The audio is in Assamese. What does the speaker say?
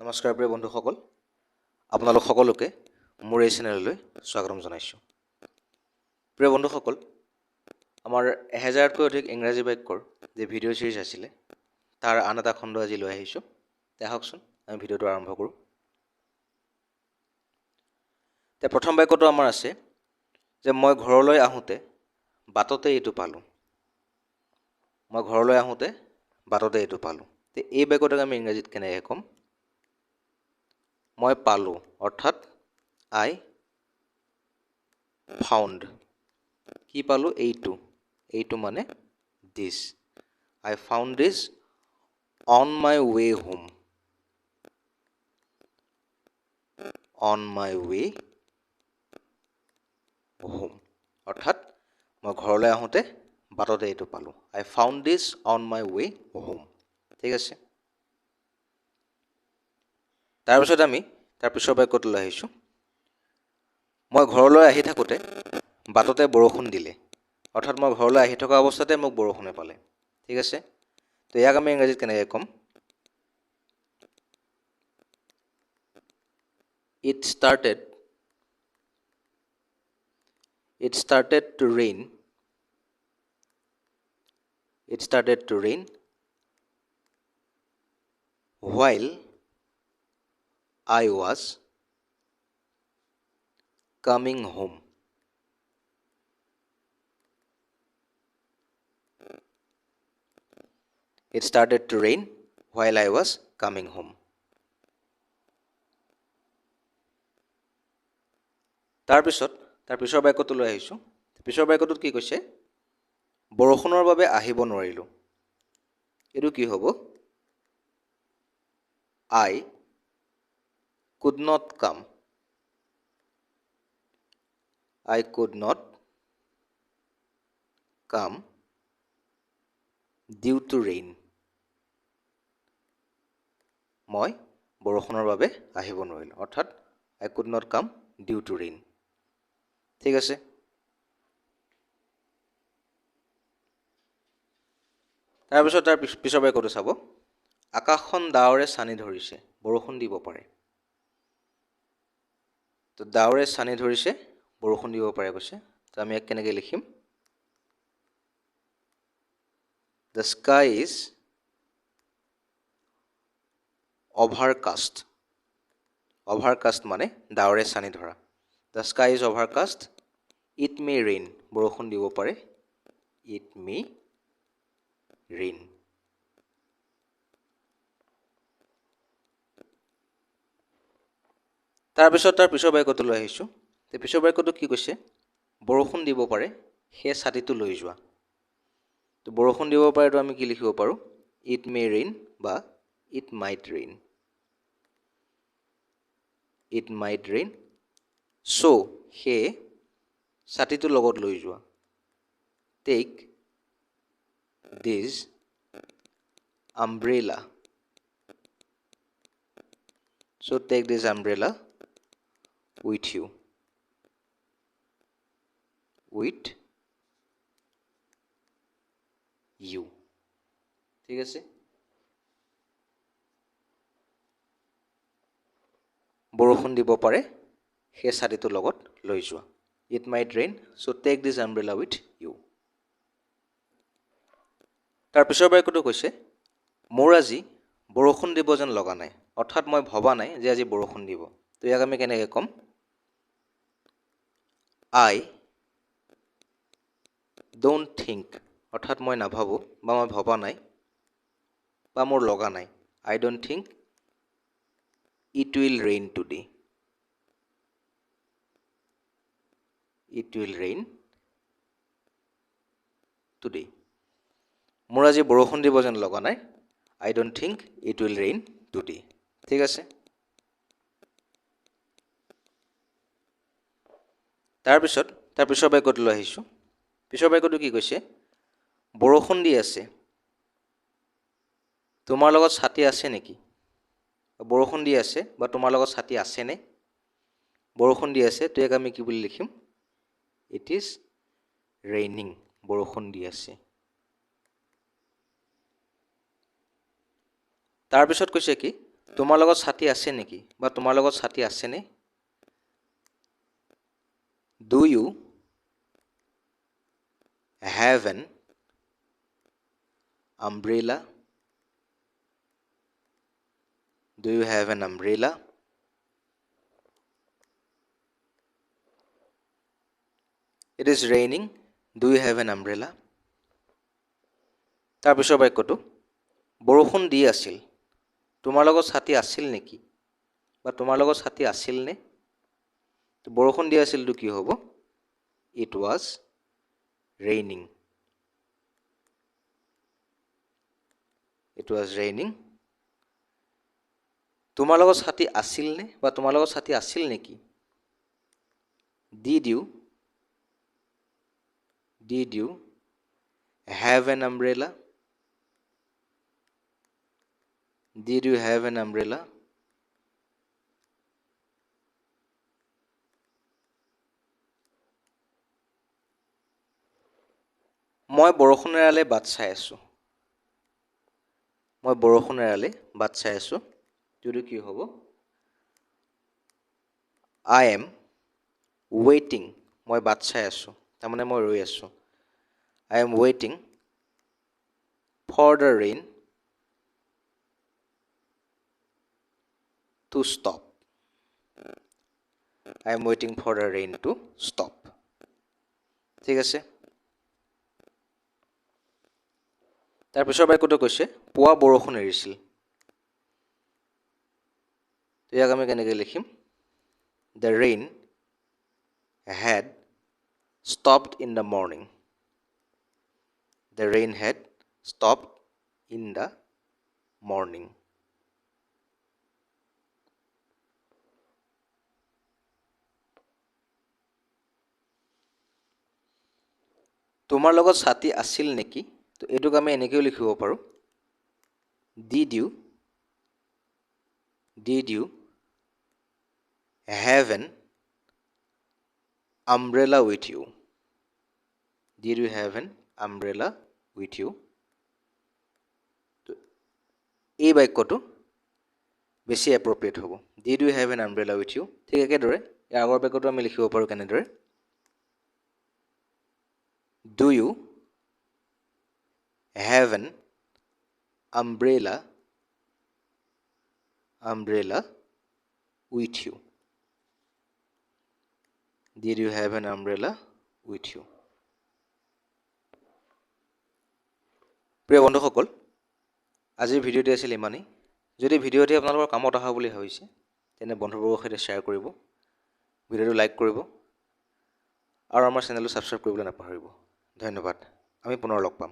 নমস্কাৰ প্ৰিয় বন্ধুসকল, আপোনালোক সকলোকে মোৰ এই চেনেললৈ স্বাগতম জনাইছোঁ। প্ৰিয় বন্ধুসকল, আমাৰ 1000তকৈ অধিক ইংৰাজী বাক্যৰ যে ভিডিঅ' চিৰিজ আছিলে তাৰ আন এটা খণ্ড আজি লৈ আহিছোঁ। আহকচোন আমি ভিডিঅ'টো আৰম্ভ কৰোঁ। প্ৰথম বাক্যটো আমাৰ আছে যে মই ঘৰলৈ আহোঁতে বাটতে এইটো পালোঁ। মই ঘৰলৈ আহোঁতে বাটতে এইটো পালোঁ। এই বাক্যটোক আমি ইংৰাজীত কেনেকৈ ক'ম? মই পালোঁ অৰ্থাৎ আই ফাউণ্ড। কি পালোঁ? এইটো মানে দিছ। I found this on my way home. On my way home অৰ্থাৎ মই ঘৰলৈ আহোঁতে বাটতে এইটো পালোঁ। I found this on my way home. ঠিক আছে। তাৰপিছত আমি তাৰ পিছৰ বাক্যটোলৈ আহিছোঁ। মই ঘৰলৈ আহি থাকোঁতে বাটতে বৰষুণ দিলে। অৰ্থাৎ মই ঘৰলৈ আহি থকা অৱস্থাতে মোক বৰষুণে পালে। ঠিক আছে। তো ইয়াক আমি ইংৰাজীত কেনেকৈ ক'ম? It started to rain. It started to rain while I was coming home. It started to rain while I was coming home. তাৰ পিছৰ বাক্যটোলৈ আহিছোঁ। পিছৰ বাক্যটোত কি কৈছে? বৰষুণৰ বাবে আহিব নোৱাৰিলোঁ। এইটো কি হ'ব? I could not come. I could not come due to rain. মই বৰষুণৰ বাবে আহিব নোৱাৰিলোঁ। অৰ্থাৎ I could not come due to rain. ঠিক আছে। তাৰপিছত তাৰ পিছৰ বাক্যটো চাব। আকাশখন ডাৱৰে ছানি ধৰিছে, বৰষুণ দিব পাৰে। তো ডাৱৰে ছানি ধৰিছে, বৰষুণ দিব পাৰে কৈছে। তো আমি ইয়াক কেনেকৈ লিখিম? The sky is overcast. Overcast মানে ডাৱৰে ছানি ধৰা। The sky is overcast. It may rain. বৰষুণ দিব পাৰে। It may rain. তাৰ পিছৰ বাক্যটোলৈ আহিছোঁ। পিছৰ বাক্যটো কি কৈছে? বৰষুণ দিব পাৰে, সেই ছাতিটো লৈ যোৱা। তো বৰষুণ দিব পাৰেতো আমি কি লিখিব পাৰোঁ? It may rain বা it might rain. It might rain. So, সেই ছাতিটো লগত লৈ যোৱা। Take this umbrella. So, take this umbrella with you. With you. ঠিক আছে। বৰষুণ দিব পাৰে, সেই ছাতিটো লগত লৈ যোৱা। It might rain, so take this umbrella with you. তাৰ পিছৰ বাক্যটো কৈছে, মোৰ আজি বৰষুণ দিব যেন লগা নাই। অৰ্থাৎ মই ভবা নাই যে আজি বৰষুণ দিব। তো ইয়াক আমি কেনেকৈ ক'ম? I don't think. অৰ্থাৎ মই নাভাবোঁ বা মই ভবা নাই বা মোৰ লগা নাই। I don't think it will rain today. It will rain today. মোৰ আজি বৰষুণ দিব যেন লগা নাই। I don't think it will rain today. ঠিক আছে। তাৰ পিছৰ বাক্যটোলৈ আহিছোঁ। পিছৰ বাক্যটো কি কৈছে? বৰষুণ দি আছে, তোমাৰ লগত ছাতি আছে নেকি? বৰষুণ দি আছে বা তোমাৰ লগত ছাতি আছেনে? বৰষুণ দি আছে, তো ইয়াক আমি কি বুলি লিখিম? It is raining. বৰষুণ দি আছে। তাৰপিছত কৈছে কি? তোমাৰ লগত ছাতি আছে নেকি বা তোমাৰ লগত ছাতি আছেনে? Do you have an umbrella? Do you have an umbrella? It is raining. Do you have an umbrella? তাৰ পিছৰ বাক্যটো বৰষুণ দি আছিল। তোমাৰ লগত ছাতি আছিল নেকি বা তোমাৰ লগত ছাতি আছিল নে? বৰষুণ দি আছিলটো কি হ'ব? It was raining. It was raining. তোমাৰ লগত ছাতি আছিল নে বা তোমাৰ লগত ছাতি আছিল নেকি? Did you have an umbrella? Did you have an umbrella? মই বৰষুণ এৰালে বাট চাই আছোঁ। মই বৰষুণ এৰালে বাট চাই আছোঁ। এইটো কি হ'ব? I am waiting. মই বাট চাই আছোঁ। তাৰমানে মই ৰৈ আছোঁ। I am waiting for the rain to stop. I am waiting for the rain to stop. ঠিক আছে? তাৰ পিছৰ বাক্যটো কৈছে পুৱা বৰষুণ এৰিছিল। ইয়াক আমি কেনেকৈ লিখিম? The rain had stopped in the morning. The rain had stopped in the morning. তোমাৰ লগত ছাতি আছিল নেকি? তো এইটোক আমি এনেকৈও লিখিব পাৰোঁ। Did you have an umbrella with you? Did you have an umbrella with you? এই বাক্যটো বেছি এপ্ৰপ্ৰিয়েট হ'ব। Did you have an umbrella with you? ঠিক একেদৰে ইয়াৰ আগৰ বাক্যটো আমি লিখিব পাৰোঁ কেনেদৰে? Do you have an umbrella with you? Did you have an umbrella with you? প্ৰিয় বন্ধুসকল, আজিৰ ভিডিঅ'টি আছিল ইমানেই। যদি ভিডিঅ'টি আপোনালোকৰ কামত অহা বুলি ভাবিছে তেনে বন্ধুবৰ্গৰ সৈতে শ্বেয়াৰ কৰিব, ভিডিঅ'টো লাইক কৰিব আৰু আমাৰ চেনেলটো ছাবস্ক্ৰাইব কৰিবলৈ নাপাহৰিব। ধন্যবাদ। আমি পুনৰ লগ পাম।